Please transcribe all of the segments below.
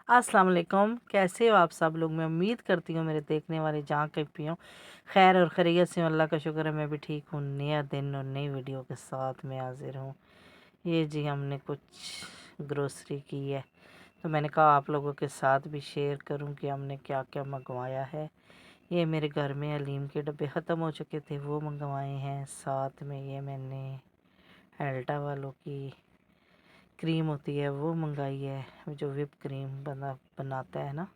अस्सलाम वालेकुम। कैसे हो आप सब लोग? मैं उम्मीद करती हूँ मेरे देखने वाले जहाँ कहीं भी हों खैर और खैरियत से हों। अल्लाह का शुक्र है मैं भी ठीक हूँ। नया दिन और नई वीडियो के साथ मैं हाजिर हूँ। ये जी हमने कुछ ग्रोसरी की है तो मैंने कहा आप लोगों के साथ भी शेयर करूँ कि हमने क्या क्या मंगवाया है। ये मेरे घर में हलीम के डब्बे ख़त्म हो चुके थे, वो मंगवाए हैं। साथ में ये मैंने हेल्टा वालों की क्रीम होती है वो मंगाई है, जो विप क्रीम बनाता है ना,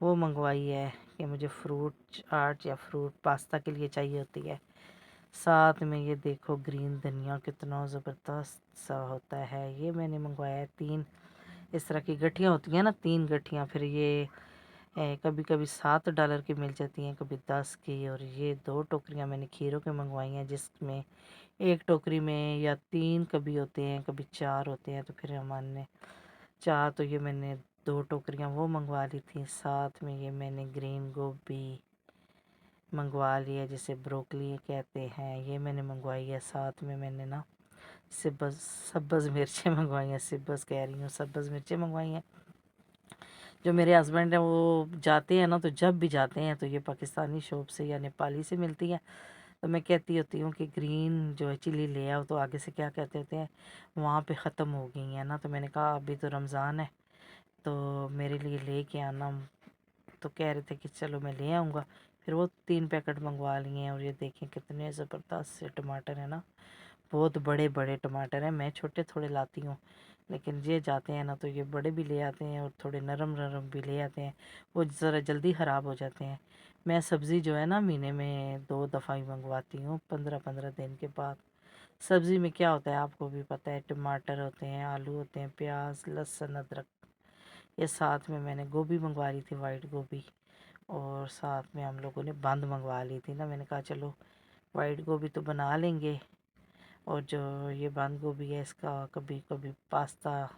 वो मंगवाई है कि मुझे फ्रूट चाट या फ्रूट पास्ता के लिए चाहिए होती है। साथ में ये देखो ग्रीन धनिया कितना ज़बरदस्त सा होता है, ये मैंने मंगवाया है। 3 इस तरह की गठियाँ होती हैं ना, 3 गठियाँ। फिर ये कभी कभी $7 की मिल जाती हैं, कभी 10 की। और ये 2 टोकरियाँ मैंने खीरों के मंगवाई हैं, जिसमें एक टोकरी में या 3 कभी होते हैं, कभी 4 होते हैं। तो फिर हमने 4, तो ये मैंने 2 टोकरियाँ वो मंगवा ली थी। साथ में ये मैंने ग्रीन गोभी मंगवा लिया, जिसे ब्रोकली कहते हैं, ये मैंने मंगवाई है। साथ में मैंने ना सब्ज़ मिर्चें मंगवाई हैं, सब्ज़ कह रही हूँ, सब्ज़ मिर्चें मंगवाई हैं। जो मेरे हस्बैंड हैं वो जाते हैं ना, तो जब भी जाते हैं तो ये पाकिस्तानी शॉप से या नेपाली से मिलती हैं। तो मैं कहती होती हूँ कि ग्रीन जो है चिली ले आओ, तो आगे से क्या कहते होते हैं वहाँ पे ख़त्म हो गई हैं ना। तो मैंने कहा अभी तो रमज़ान है तो मेरे लिए ले के आना। तो कह रहे थे कि चलो मैं ले आऊँगा। फिर वो 3 पैकेट मंगवा लिए हैं। और ये देखें कितने ज़बरदस्त से टमाटर हैं ना, बहुत बड़े बड़े टमाटर हैं। मैं छोटे थोड़े लाती हूँ, लेकिन ये जाते हैं ना तो ये बड़े भी ले आते हैं और थोड़े नरम नरम भी ले आते हैं। वो ज़रा जल्दी ख़राब हो जाते हैं। मैं सब्ज़ी जो है ना महीने में 2 दफ़ा ही मंगवाती हूँ, 15-15 दिन के बाद। सब्ज़ी में क्या होता है आपको भी पता है, टमाटर होते हैं, आलू होते हैं, प्याज, लहसुन, अदरक। ये साथ में मैंने गोभी मंगवा ली थी, वाइट गोभी। और साथ में हम लोगों ने बंद मंगवा ली थी ना, मैंने कहा चलो वाइट गोभी तो बना लेंगे, और जो ये बंद गोभी है इसका कभी कभी पास्ता,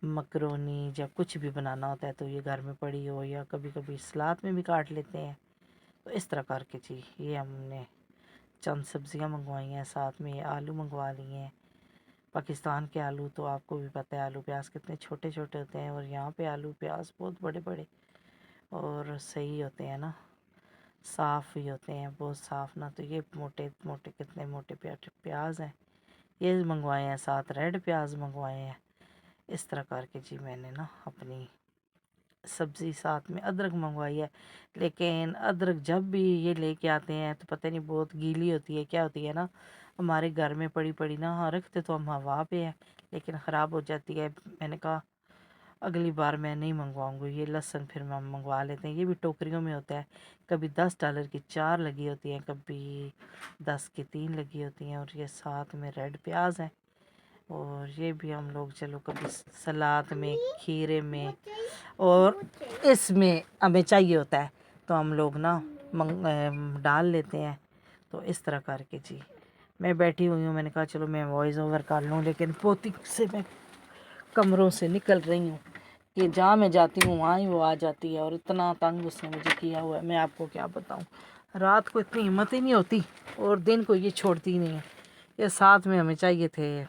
मकरोनी या कुछ भी बनाना होता है तो ये घर में पड़ी हो, या कभी कभी सलाद में भी काट लेते हैं। तो इस तरह करके जी ये हमने चंद सब्जियां मंगवाई हैं। साथ में ये आलू मंगवा लिए हैं। पाकिस्तान के आलू तो आपको भी पता है, आलू प्याज कितने छोटे छोटे होते हैं, और यहाँ पे आलू प्याज बहुत बड़े बड़े और सही होते हैं ना, साफ़ भी होते हैं, बहुत साफ़ ना। तो ये मोटे मोटे कितने मोटे प्याज हैं, ये मंगवाए हैं। साथ रेड प्याज मंगवाए हैं। इस तरह करके जी मैंने ना अपनी सब्ज़ी, साथ में अदरक मंगवाई है। लेकिन अदरक जब भी ये लेके आते हैं तो पता नहीं बहुत गीली होती है, क्या होती है ना, हमारे घर में पड़ी पड़ी ना, हाँ रखते तो हम हवा पे है लेकिन ख़राब हो जाती है। मैंने कहा अगली बार मैं नहीं मंगवाऊंगी। ये लहसुन फिर हम मंगवा लेते हैं, ये भी टोकरियों में होता है। कभी $10 की 4 लगी होती हैं, कभी 10 की 3 लगी होती हैं। और ये साथ में रेड प्याज है, और ये भी हम लोग चलो कभी सलाद में, खीरे में, और इसमें हमें चाहिए होता है तो हम लोग ना डाल लेते हैं। तो इस तरह करके जी मैं बैठी हुई हूँ, मैंने कहा चलो मैं वॉइस ओवर कर लूँ, लेकिन पोती से मैं कमरों से निकल रही हूँ कि जहाँ मैं जाती हूँ वहाँ ही वो आ जाती है, और इतना तंग उसने मुझे किया हुआ है, मैं आपको क्या बताऊँ। रात को इतनी हिम्मत ही नहीं होती और दिन को ये छोड़ती ही नहीं है। ये साथ में हमें चाहिए थे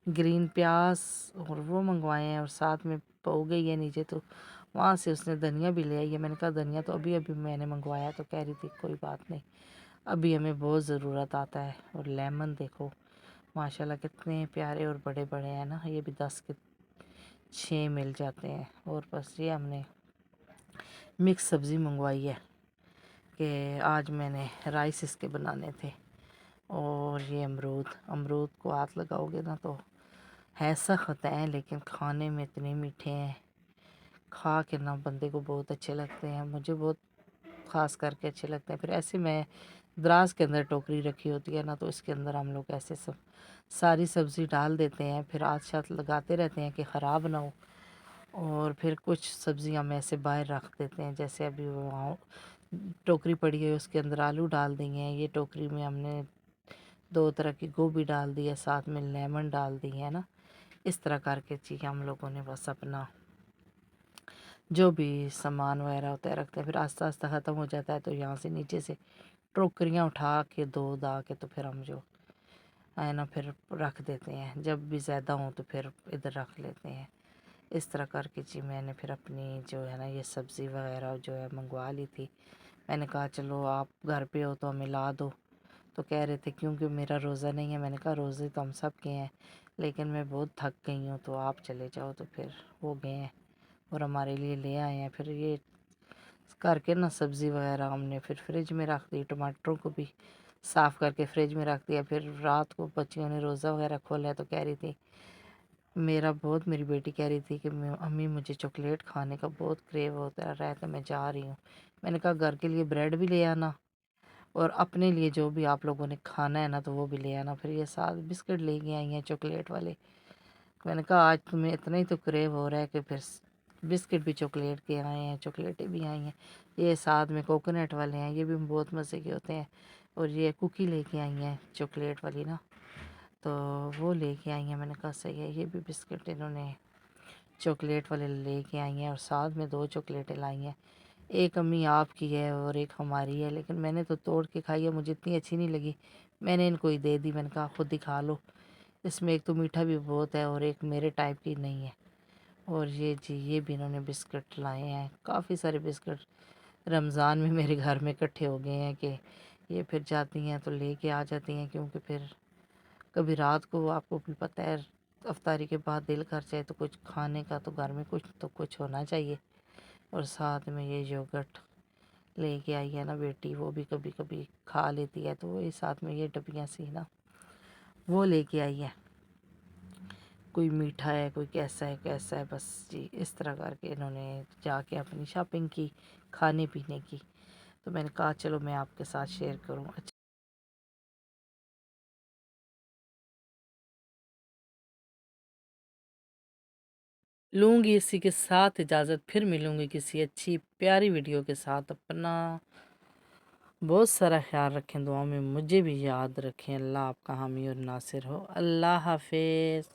ग्रीन प्याज, और वो मंगवाए हैं। और साथ में हो गई है नीचे, तो वहाँ से उसने धनिया भी ले आई है। मैंने कहा धनिया तो अभी अभी मैंने मंगवाया, तो कह रही थी कोई बात नहीं, अभी हमें बहुत ज़रूरत आता है। और लेमन देखो माशाल्लाह कितने प्यारे और बड़े बड़े हैं ना, ये भी 10 के 6 मिल जाते हैं। और बस ये हमने मिक्स सब्ज़ी मंगवाई है कि आज मैंने राइस इसके बनाने थे। और ये अमरूद, अमरूद को हाथ लगाओगे ना तो है सख्त हैं, लेकिन खाने में इतने मीठे हैं, खा के ना बंदे को बहुत अच्छे लगते हैं। मुझे बहुत ख़ास करके अच्छे लगते हैं। फिर ऐसे में दराज के अंदर टोकरी रखी होती है ना, तो इसके अंदर हम लोग ऐसे सब सारी सब्ज़ी डाल देते हैं, फिर हाथ शाथ लगाते रहते हैं कि ख़राब ना हो। और फिर कुछ सब्ज़ियाँ हम ऐसे बाहर रख देते हैं, जैसे अभी वहाँ टोकरी पड़ी है उसके अंदर आलू डाल दिए हैं, ये टोकरी में हमने 2 तरह की गोभी डाल दी है, साथ में लेमन डाल दी है ना। इस तरह करके जी हम लोगों ने बस अपना जो भी सामान वगैरह होता है रखते हैं। फिर आस्ता आस्ता ख़त्म हो जाता है तो यहाँ से नीचे से टोकरियाँ उठा के धो धा के तो फिर हम जो है ना फिर रख देते हैं। जब भी ज़्यादा हो तो फिर इधर रख लेते हैं। اس طرح کر کے جی میں نے پھر اپنی جو ہے نا یہ سبزی وغیرہ جو ہے منگوا لی تھی۔ میں نے کہا چلو آپ گھر پہ ہو تو ہمیں لا دو، تو کہہ رہے تھے کیونکہ میرا روزہ نہیں ہے۔ میں نے کہا روزے تو ہم سب کے ہیں، لیکن میں بہت تھک گئی ہوں تو آپ چلے جاؤ، تو پھر وہ گئے ہیں اور ہمارے لیے لے آئے ہیں۔ پھر یہ کر کے نا سبزی وغیرہ ہم نے پھر فریج میں رکھ دی، ٹماٹروں کو بھی صاف کر کے فریج میں رکھ دیا۔ پھر رات کو بچیوں نے روزہ وغیرہ کھولا ہے تو کہہ رہی تھی میری بیٹی کہہ رہی تھی کہ امی مجھے چاکلیٹ کھانے کا بہت کریو ہوتا رہا ہے تو میں جا رہی ہوں۔ میں نے کہا گھر کے لیے بریڈ بھی لے آنا اور اپنے لیے جو بھی آپ لوگوں نے کھانا ہے نا تو وہ بھی لے آنا۔ پھر یہ ساتھ بسکٹ لے کے آئی ہیں چاکلیٹ والے۔ میں نے کہا آج تمہیں اتنا ہی تو کریو ہو رہا ہے کہ پھر بسکٹ بھی چاکلیٹ کے آئے ہیں، چاکلیٹیں بھی آئی ہیں۔ یہ ساتھ میں کوکونٹ والے ہیں، یہ بھی بہت مزے کے ہوتے ہیں۔ اور یہ کوکی لے کے آئی ہیں چاکلیٹ والی نا، تو وہ لے کے آئی ہیں۔ میں نے کہا صحیح ہے، یہ بھی بسکٹ انہوں نے چاکلیٹ والے لے کے آئی ہیں اور ساتھ میں 2 چاکلیٹیں لائی ہیں۔ ایک امی آپ کی ہے اور ایک ہماری ہے، لیکن میں نے تو توڑ کے کھائی ہے، مجھے اتنی اچھی نہیں لگی، میں نے ان کو ہی دے دی۔ میں نے کہا خود ہی کھا لو، اس میں ایک تو میٹھا بھی بہت ہے اور ایک میرے ٹائپ کی نہیں ہے۔ اور یہ جی یہ بھی انہوں نے بسکٹ لائے ہیں، کافی سارے بسکٹ رمضان میں میرے گھر میں اکٹھے ہو گئے ہیں کہ یہ پھر جاتی ہیں تو لے کے آ جاتی ہیں، کیونکہ پھر کبھی رات کو آپ کو بھی پتہ ہے افطاری کے بعد دل کر جائے تو کچھ کھانے کا، تو گھر میں کچھ ہونا چاہیے۔ اور ساتھ میں یہ یوگٹ لے کے آئی ہے نا بیٹی، وہ بھی کبھی کبھی کھا لیتی ہے، تو وہی ساتھ میں یہ ڈبیاں سی نا وہ لے کے آئی ہے۔ کوئی میٹھا ہے، کوئی کیسا ہے، بس جی اس طرح کر کے انہوں نے جا کے اپنی شاپنگ کی کھانے پینے کی۔ تو میں نے کہا چلو میں آپ کے ساتھ شیئر کروں۔ اچھا لوں گی اسی کے ساتھ اجازت، پھر ملوں گی کسی اچھی پیاری ویڈیو کے ساتھ۔ اپنا بہت سارا خیال رکھیں، دعاؤں میں مجھے بھی یاد رکھیں۔ اللہ آپ کا حامی اور ناصر ہو۔ اللہ حافظ۔